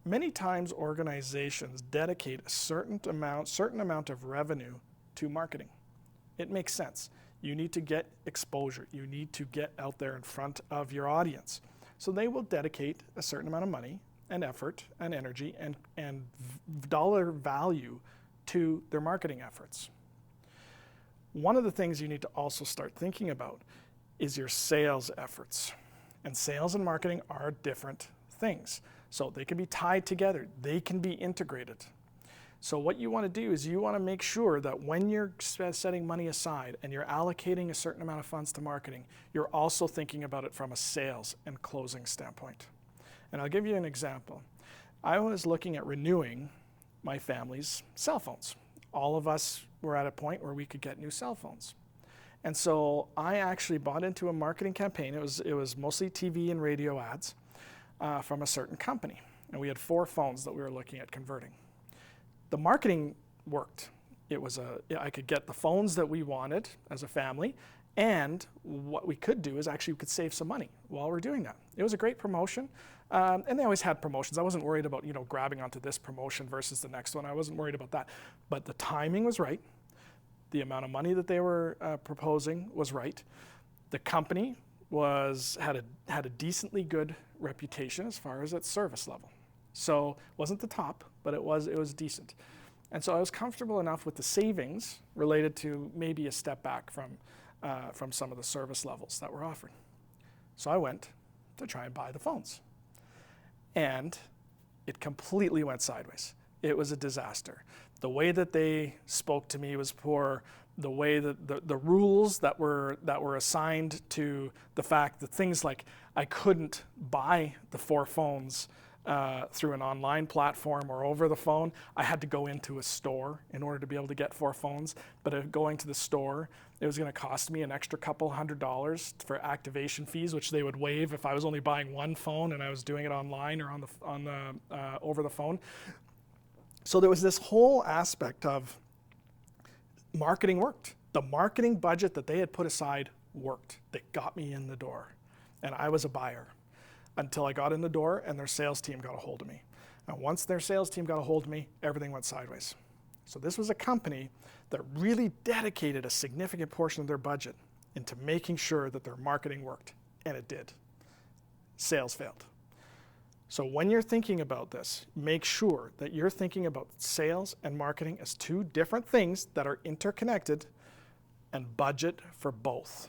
Many times organizations dedicate a certain amount of revenue to marketing. It makes sense. You need to get exposure. You need to get out there in front of your audience. So they will dedicate a certain amount of money and effort and energy and dollar value to their marketing efforts. One of the things you need to also start thinking about is your sales efforts. And sales and marketing are different things. So they can be tied together. They can be integrated. So what you want to do is you want to make sure that when you're setting money aside and you're allocating a certain amount of funds to marketing, you're also thinking about it from a sales and closing standpoint. And I'll give you an example. I was looking at renewing my family's cell phones. All of us were at a point where we could get new cell phones. And so I actually bought into a marketing campaign. It was mostly TV and radio ads from a certain company. And we had 4 phones that we were looking at converting. The marketing worked. I could get the phones that we wanted as a family, and what we could do is actually we could save some money while we're doing that. It was a great promotion, and they always had promotions. I wasn't worried about grabbing onto this promotion versus the next one. I wasn't worried about that. But the timing was right. The amount of money that they were proposing was right. The company had a decently good reputation as far as its service level. So it wasn't the top, but it was decent. And so I was comfortable enough with the savings related to maybe a step back from some of the service levels that were offered. So I went to try and buy the phones. And it completely went sideways. It was a disaster. The way that they spoke to me was poor. The way that the rules that were assigned to the fact that things like I couldn't buy the 4 phones through an online platform or over the phone. I had to go into a store in order to be able to get 4 phones. But going to the store, it was going to cost me an extra couple $100 for activation fees, which they would waive if I was only buying 1 phone and I was doing it online or on the over the phone. So there was this whole aspect of marketing worked. The marketing budget that they had put aside worked. They got me in the door, and I was a buyer. Until I got in the door and their sales team got a hold of me. And once their sales team got a hold of me, everything went sideways. So this was a company that really dedicated a significant portion of their budget into making sure that their marketing worked, and it did. Sales failed. So when you're thinking about this, make sure that you're thinking about sales and marketing as 2 different things that are interconnected, and budget for both.